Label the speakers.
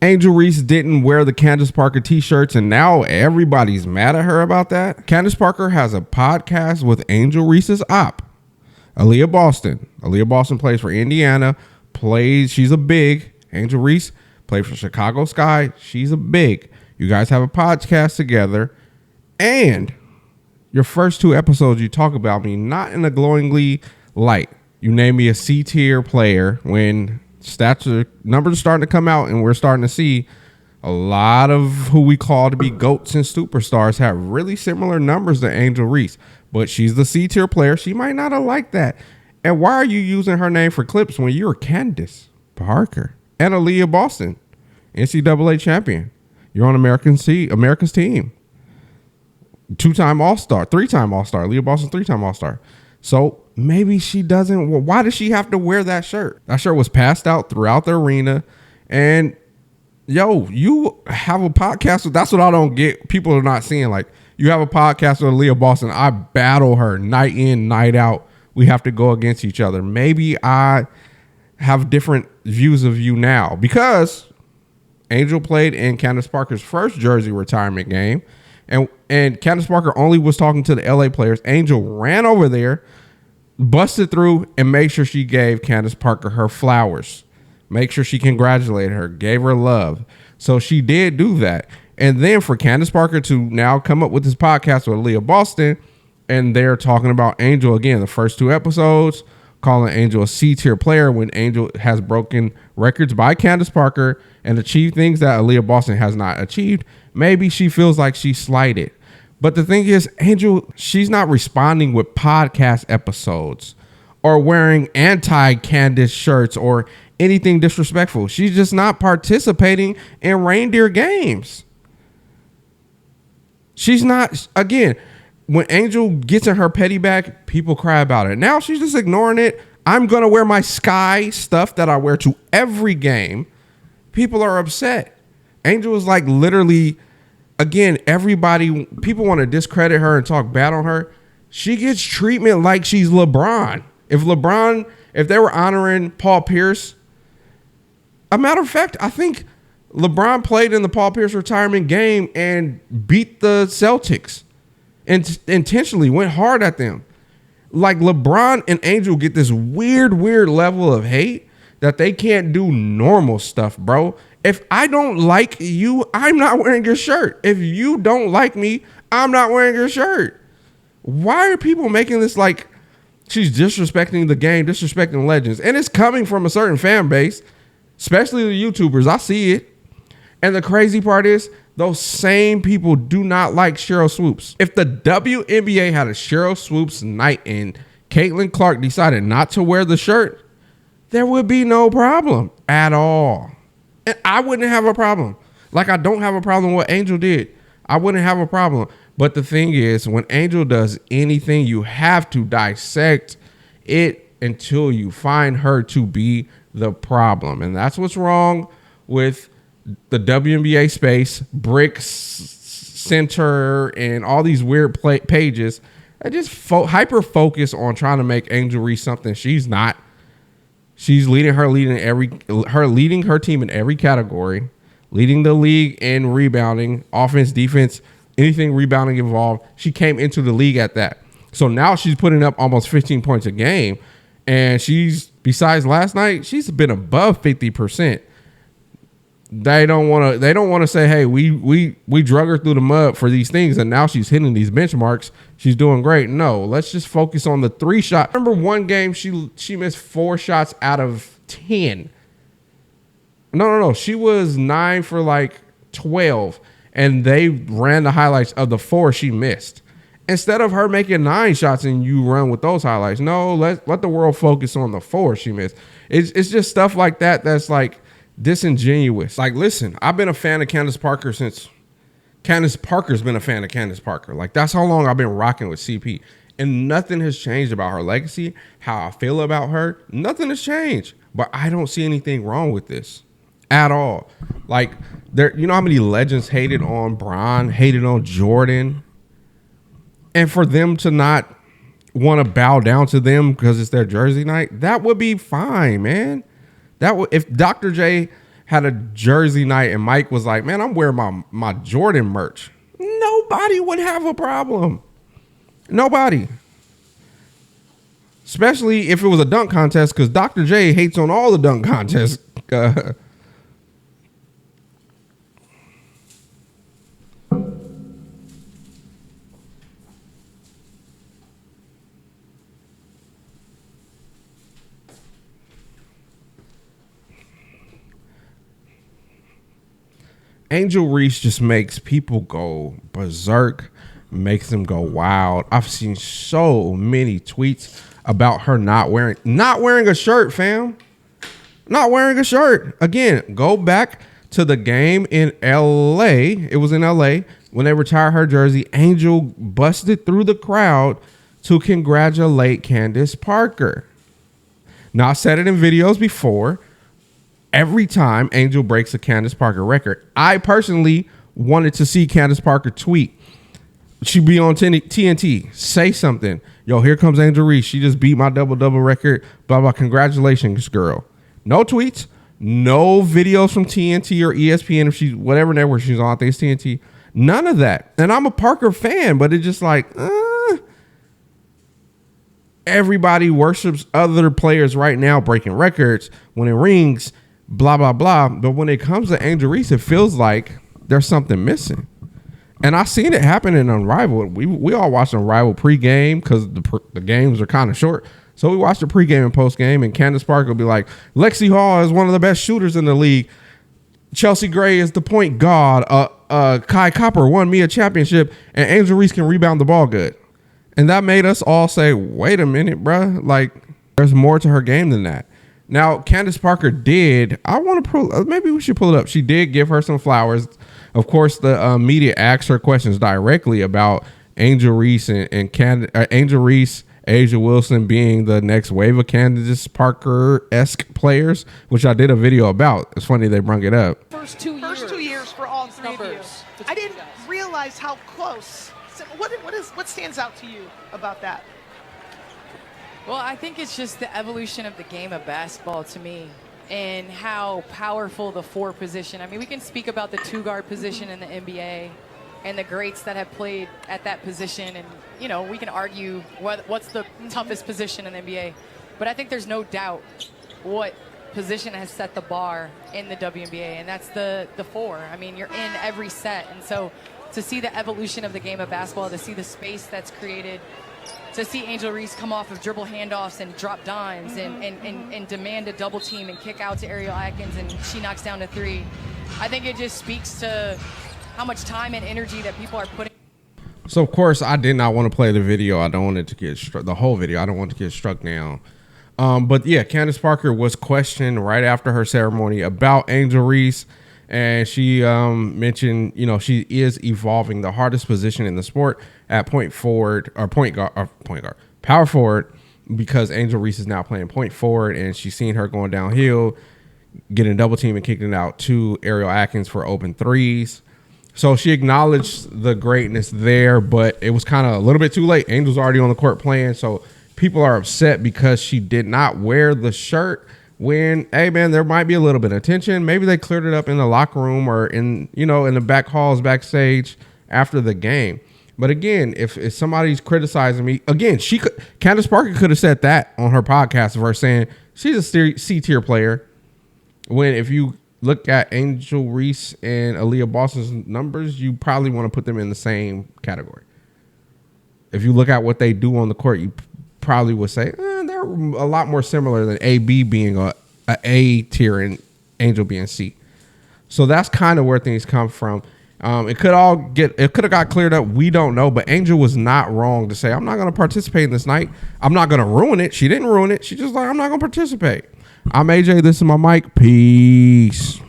Speaker 1: Angel Reese didn't wear the Candace Parker t-shirts, and now everybody's mad at her about that. Candace Parker has a podcast with Angel Reese's op, Aaliyah Boston. Aaliyah Boston plays for Indiana, she's a big. Angel Reese played for Chicago Sky. She's a big. You guys have a podcast together, and your first 2 episodes, you talk about me not in a glowingly light. You name me a C-tier player when numbers are starting to come out, and we're starting to see a lot of who we call to be GOATs and superstars have really similar numbers to Angel Reese. But she's the C-tier player. She might not have liked that. And why are you using her name for clips when you're Candace Parker and Aaliyah Boston, NCAA champion? You're on America's team. 2-time All-Star, 3-time All-Star. Aaliyah Boston, 3-time All-Star. So maybe she doesn't. Well, why does she have to wear that shirt? That shirt was passed out throughout the arena. And you have a podcast. That's what I don't get. People are not seeing. Like, you have a podcast with Aaliyah Boston. I battle her night in, night out. We have to go against each other. Maybe I have different views of you now because Angel played in Candace Parker's first jersey retirement game. And Candace Parker only was talking to the LA players. Angel ran over there, busted through, and made sure she gave Candace Parker her flowers. Make sure she congratulated her, gave her love. So she did do that. And then for Candace Parker to now come up with this podcast with Aaliyah Boston, and they're talking about Angel again, the first 2 episodes, calling Angel a C-tier player when Angel has broken records by Candace Parker and achieved things that Aaliyah Boston has not achieved. Maybe she feels like she's slighted. But the thing is, Angel, she's not responding with podcast episodes or wearing anti-Candace shirts or anything disrespectful. She's just not participating in reindeer games. She's not, again, when Angel gets in her petty bag, people cry about it. Now she's just ignoring it. I'm going to wear my Sky stuff that I wear to every game. People are upset. Angel is like literally, again, people want to discredit her and talk bad on her. She gets treatment like she's LeBron. If they were honoring Paul Pierce, a matter of fact, I think LeBron played in the Paul Pierce retirement game and beat the Celtics and intentionally went hard at them. Like, LeBron and Angel get this weird level of hate that they can't do normal stuff, bro. If I don't like you, I'm not wearing your shirt. If you don't like me, I'm not wearing your shirt. Why are people making this like she's disrespecting the game, disrespecting legends? And it's coming from a certain fan base, especially the YouTubers. I see it. And the crazy part is, those same people do not like Sheryl Swoopes. If the WNBA had a Sheryl Swoopes night and Caitlin Clark decided not to wear the shirt, there would be no problem at all. And I wouldn't have a problem. Like, I don't have a problem with what Angel did. I wouldn't have a problem. But the thing is, when Angel does anything, you have to dissect it until you find her to be the problem. And that's what's wrong with the WNBA space, Brink Center, and all these weird pages that just hyper focus on trying to make Angel Reese something she's not. She's leading her team in every category, leading the league in rebounding, offense, defense, anything rebounding involved. She came into the league at that. So now she's putting up almost 15 points a game, and besides last night, she's been above 50%. They don't want to say, hey, we drug her through the mud for these things, and now she's hitting these benchmarks. She's doing great. No, let's just focus on the 3 shot. Remember one game she missed 4 shots out of 10. No. She was 9 for like 12, and they ran the highlights of the 4 she missed. Instead of her making 9 shots and you run with those highlights, no, let the world focus on the 4 she missed. It's just stuff like that that's like disingenuous. Like, listen, I've been a fan of Candace Parker since Candace Parker's been a fan of Candace Parker. Like, that's how long I've been rocking with CP. And nothing has changed about her legacy, how I feel about her. Nothing has changed. But I don't see anything wrong with this at all. Like, you know how many legends hated on Bron, hated on Jordan? And for them to not want to bow down to them because it's their jersey night, that would be fine, man. If Dr. J had a jersey night and Mike was like, man, I'm wearing my Jordan merch, nobody would have a problem. Nobody. Especially if it was a dunk contest, because Dr. J hates on all the dunk contests. Angel Reese just makes people go berserk, makes them go wild. I've seen so many tweets about her not wearing a shirt, fam. Not wearing a shirt. Again, go back to the game in LA. It was in LA when they retired her jersey. Angel busted through the crowd to congratulate Candace Parker. Now, I said it in videos before. Every time Angel breaks a Candace Parker record, I personally wanted to see Candace Parker tweet. She'd be on TNT, say something. Yo, here comes Angel Reese. She just beat my double-double record. Blah, blah. Congratulations, girl. No tweets, no videos from TNT or ESPN if she's whatever network she's on. I think it's TNT. None of that. And I'm a Parker fan, but it's just like, everybody worships other players right now breaking records, winning rings, blah, blah, blah. But when it comes to Angel Reese, it feels like there's something missing. And I seen it happen in Unrivaled. We all watched Unrivaled pregame because the games are kind of short. So we watched the pregame and postgame, and Candace Parker will be like, Lexi Hall is one of the best shooters in the league. Chelsea Gray is the point guard. Kai Copper won me a championship, and Angel Reese can rebound the ball good. And that made us all say, wait a minute, bruh. Like, there's more to her game than that. Now, Candace Parker maybe we should pull it up. She did give her some flowers. Of course, the media asked her questions directly about Angel Reese and Angel Reese, Asia Wilson being the next wave of Candace Parker-esque players, which I did a video about. It's funny they brung it up.
Speaker 2: First two years for all three of you. I didn't realize how close. So what stands out to you about that?
Speaker 3: Well, I think it's just the evolution of the game of basketball to me and how powerful the four position. I mean, we can speak about the two-guard position in the NBA and the greats that have played at that position. And, you know, we can argue what's the toughest position in the NBA. But I think there's no doubt what position has set the bar in the WNBA, and that's the four. I mean, you're in every set. And so to see the evolution of the game of basketball, to see the space that's created, to see Angel Reese come off of dribble handoffs and drop dimes and demand a double team and kick out to Ariel Atkins and she knocks down a three. I think it just speaks to how much time and energy that people are putting.
Speaker 1: So, of course, I did not want to play the video. I don't want it to get the whole video. I don't want it to get struck down. But, yeah, Candace Parker was questioned right after her ceremony about Angel Reese. And she mentioned, you know, she is evolving the hardest position in the sport at point guard, power forward, because Angel Reese is now playing point forward, and she's seen her going downhill, getting double team and kicking it out to Ariel Atkins for open threes. So she acknowledged the greatness there, but it was kind of a little bit too late. Angel's already on the court playing, so people are upset because she did not wear the shirt. When, hey man, there might be a little bit of tension. Maybe they cleared it up in the locker room or in the back halls, backstage after the game. But again, if somebody's criticizing me, again, Candace Parker could have said that on her podcast of her saying she's a C-tier player. When if you look at Angel Reese and Aaliyah Boston's numbers, you probably want to put them in the same category. If you look at what they do on the court, you probably would say they're a lot more similar than AB being a tier and Angel being C. So that's kind of where things come from. It could have got cleared up. We don't know, but Angel was not wrong to say, I'm not going to participate in this night. I'm not going to ruin it. She didn't ruin it. She just like, I'm not going to participate. I'm AJ. This is my mic. Peace.